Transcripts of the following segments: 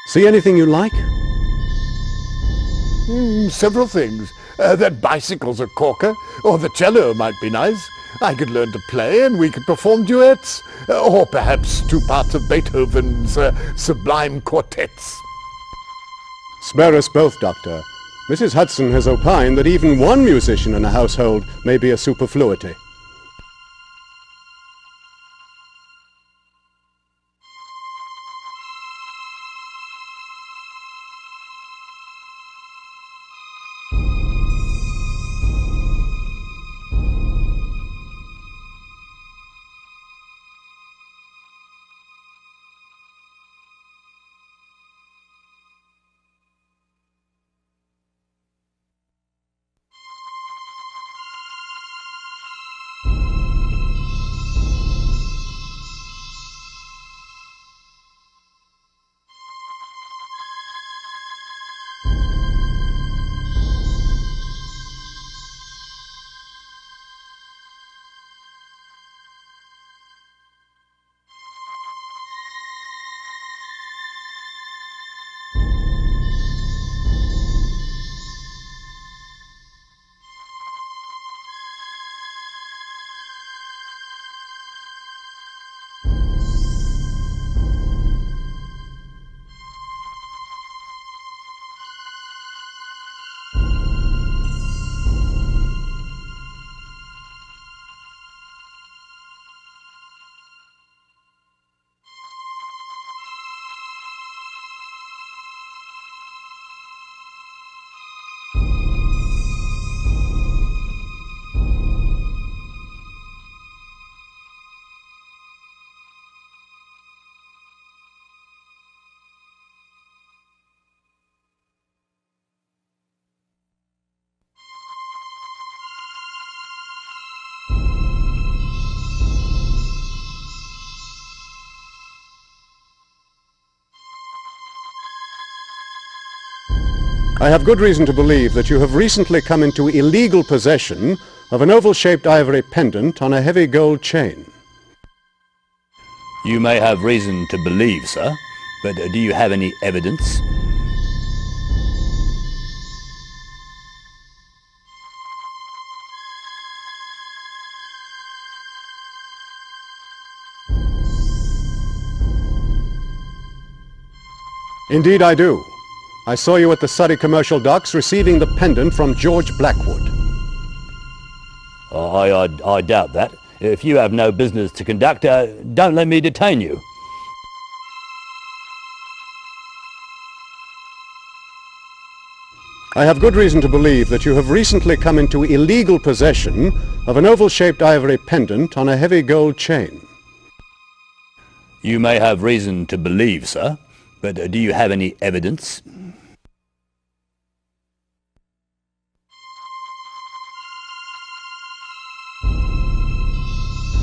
See anything you like? Several things. That bicycle's a corker, or the cello might be nice. I could learn to play and we could perform duets, or perhaps two parts of Beethoven's sublime quartets. Spare us both, Doctor. Mrs. Hudson has opined that even one musician in a household may be a superfluity. I have good reason to believe that you have recently come into illegal possession of an oval-shaped ivory pendant on a heavy gold chain. You may have reason to believe, sir, but do you have any evidence? Indeed I do. I saw you at the Surrey commercial docks receiving the pendant from George Blackwood. I doubt that. If you have no business to conduct, don't let me detain you. I have good reason to believe that you have recently come into illegal possession of an oval-shaped ivory pendant on a heavy gold chain. You may have reason to believe, sir, but do you have any evidence?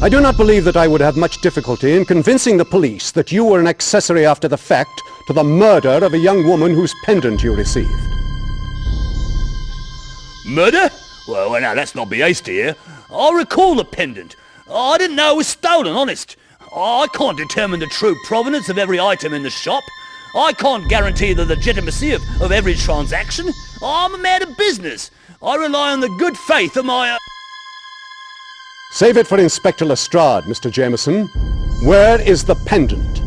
I do not believe that I would have much difficulty in convincing the police that you were an accessory after the fact to the murder of a young woman whose pendant you received. Murder? Well, now, let's not be hasty here. I recall the pendant. I didn't know it was stolen, honest. I can't determine the true provenance of every item in the shop. I can't guarantee the legitimacy of every transaction. I'm a man of business. I rely on the good faith of my... Save it for Inspector Lestrade, Mr. Jaimeson. Where is the pendant?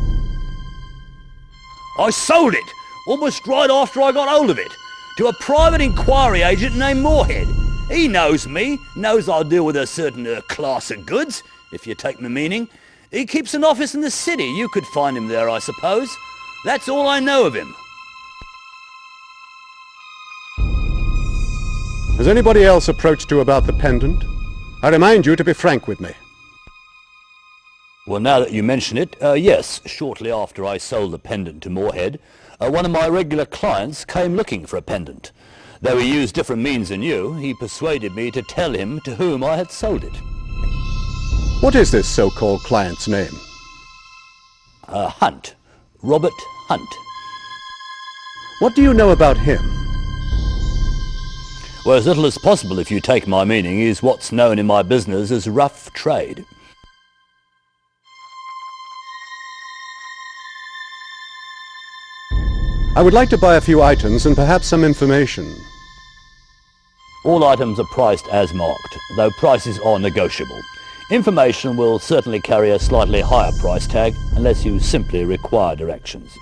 I sold it, almost right after I got hold of it, to a private inquiry agent named Moorehead. He knows me, knows I deal with a certain class of goods, if you take my meaning. He keeps an office in the city. You could find him there, I suppose. That's all I know of him. Has anybody else approached you about the pendant? I remind you to be frank with me. Well, now that you mention it, yes, shortly after I sold the pendant to Moorehead, one of my regular clients came looking for a pendant. Though he used different means than you, he persuaded me to tell him to whom I had sold it. What is this so-called client's name? Hunt. Robert Hunt. What do you know about him? Well, as little as possible, if you take my meaning, is what's known in my business as rough trade. I would like to buy a few items and perhaps some information. All items are priced as marked, though prices are negotiable. Information will certainly carry a slightly higher price tag unless you simply require directions.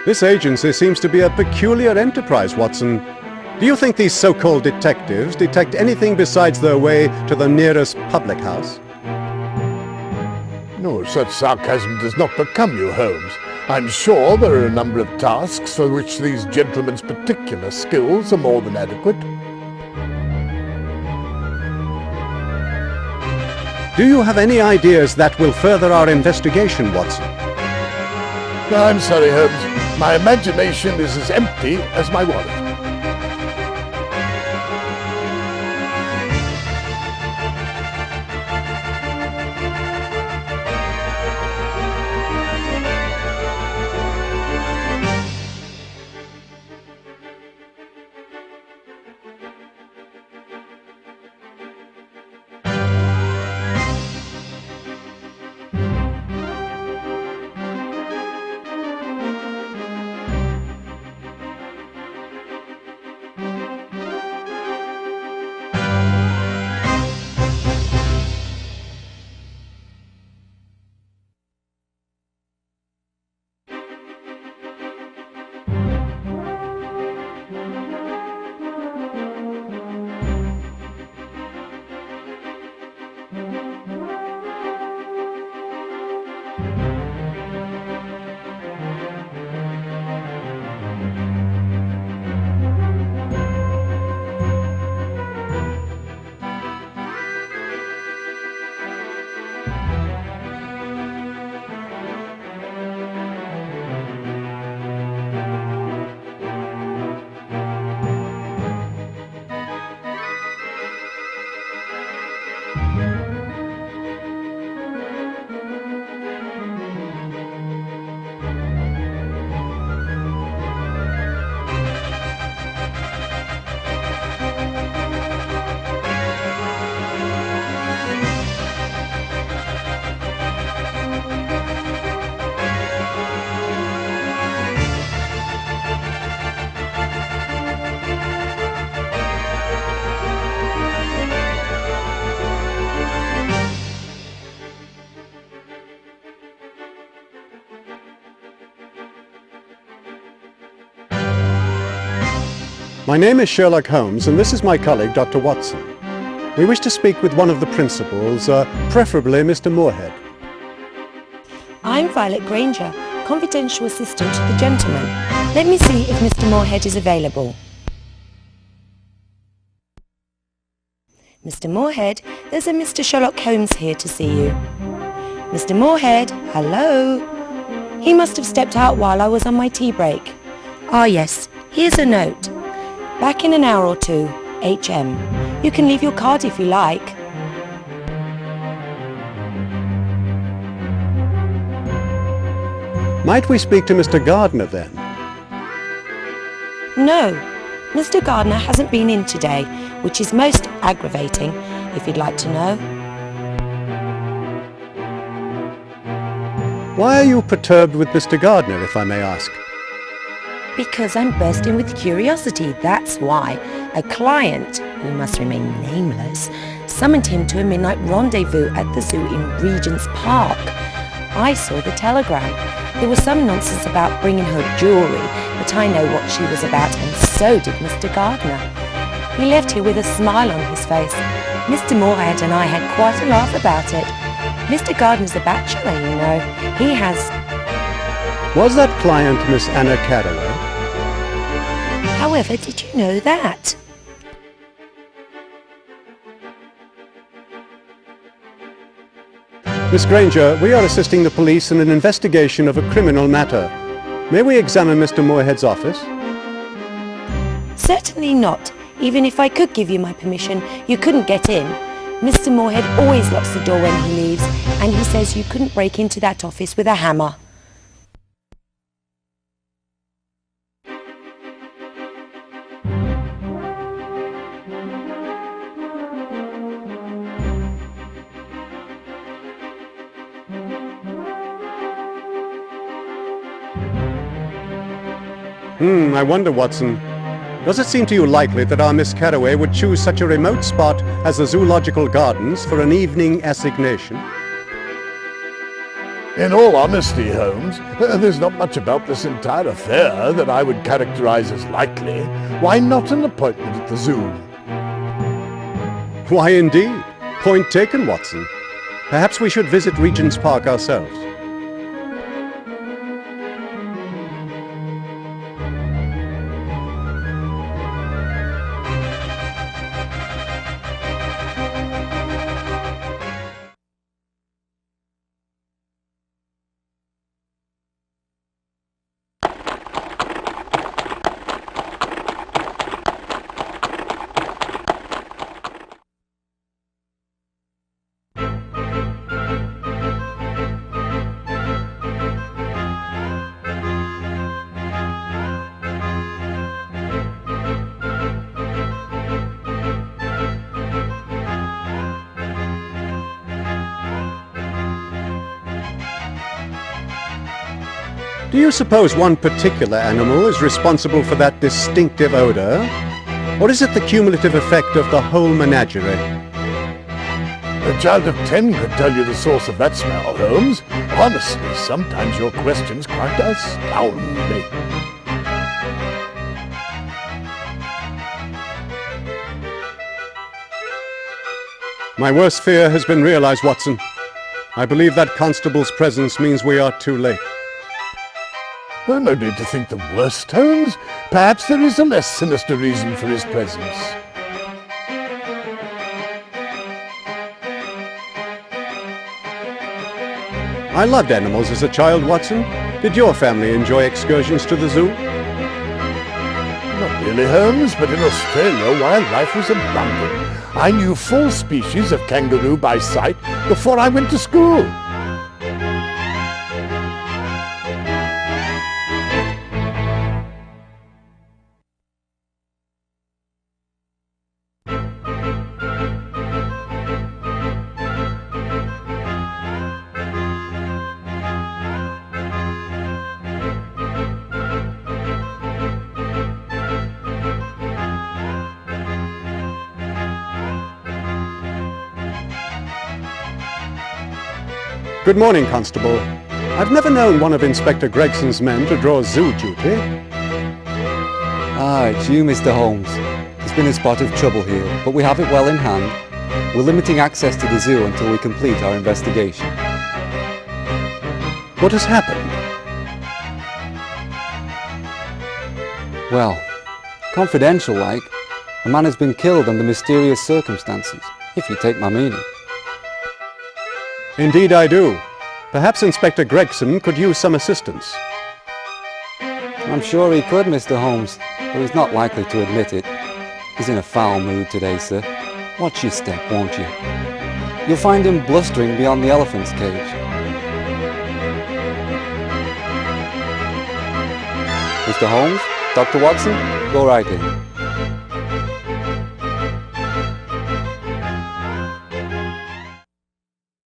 This agency seems to be a peculiar enterprise, Watson. Do you think these so-called detectives detect anything besides their way to the nearest public house? No, such sarcasm does not become you, Holmes. I'm sure there are a number of tasks for which these gentlemen's particular skills are more than adequate. Do you have any ideas that will further our investigation, Watson? I'm sorry, Holmes. My imagination is as empty as my wallet. My name is Sherlock Holmes, and this is my colleague, Dr. Watson. We wish to speak with one of the principals, preferably Mr. Moorehead. I'm Violet Granger, confidential assistant to the gentleman. Let me see if Mr. Moorehead is available. Mr. Moorehead, there's a Mr. Sherlock Holmes here to see you. Mr. Moorehead, hello? He must have stepped out while I was on my tea break. Ah yes, here's a note. Back in an hour or two, HM. You can leave your card if you like. Might we speak to Mr. Gardner then? No, Mr. Gardner hasn't been in today, which is most aggravating, if you'd like to know. Why are you perturbed with Mr. Gardner, if I may ask? Because I'm bursting with curiosity, that's why. A client, who must remain nameless, summoned him to a midnight rendezvous at the zoo in Regent's Park. I saw the telegram. There was some nonsense about bringing her jewellery, but I know what she was about, and so did Mr. Gardner. He left here with a smile on his face. Mr. Moorehead and I had quite a laugh about it. Mr. Gardner's a bachelor, you know. He has... Was that client Miss Anna Caraway? However, did you know that? Miss Granger, we are assisting the police in an investigation of a criminal matter. May we examine Mr. Moorehead's office? Certainly not. Even if I could give you my permission, you couldn't get in. Mr. Moorehead always locks the door when he leaves, and he says you couldn't break into that office with a hammer. I wonder, Watson. Does it seem to you likely that our Miss Caraway would choose such a remote spot as the Zoological Gardens for an evening assignation? In all honesty, Holmes, there's not much about this entire affair that I would characterize as likely. Why not an appointment at the zoo? Why indeed? Point taken, Watson. Perhaps we should visit Regent's Park ourselves. Do you suppose one particular animal is responsible for that distinctive odor? Or is it the cumulative effect of the whole menagerie? A child of 10 could tell you the source of that smell, Holmes. Honestly, sometimes your questions quite astound me. My worst fear has been realized, Watson. I believe that constable's presence means we are too late. Oh, no need to think the worst, Holmes. Perhaps there is a less sinister reason for his presence. I loved animals as a child, Watson. Did your family enjoy excursions to the zoo? Not really, Holmes, but in Australia wildlife was abundant. I knew 4 species of kangaroo by sight before I went to school. Good morning, Constable. I've never known one of Inspector Gregson's men to draw zoo duty. Ah, it's you, Mr. Holmes. There's been a spot of trouble here, but we have it well in hand. We're limiting access to the zoo until we complete our investigation. What has happened? Well, confidential-like, a man has been killed under mysterious circumstances, if you take my meaning. Indeed I do. Perhaps Inspector Gregson could use some assistance. I'm sure he could, Mr. Holmes, but he's not likely to admit it. He's in a foul mood today, sir. Watch your step, won't you? You'll find him blustering beyond the elephant's cage. Mr. Holmes, Dr. Watson, go right in.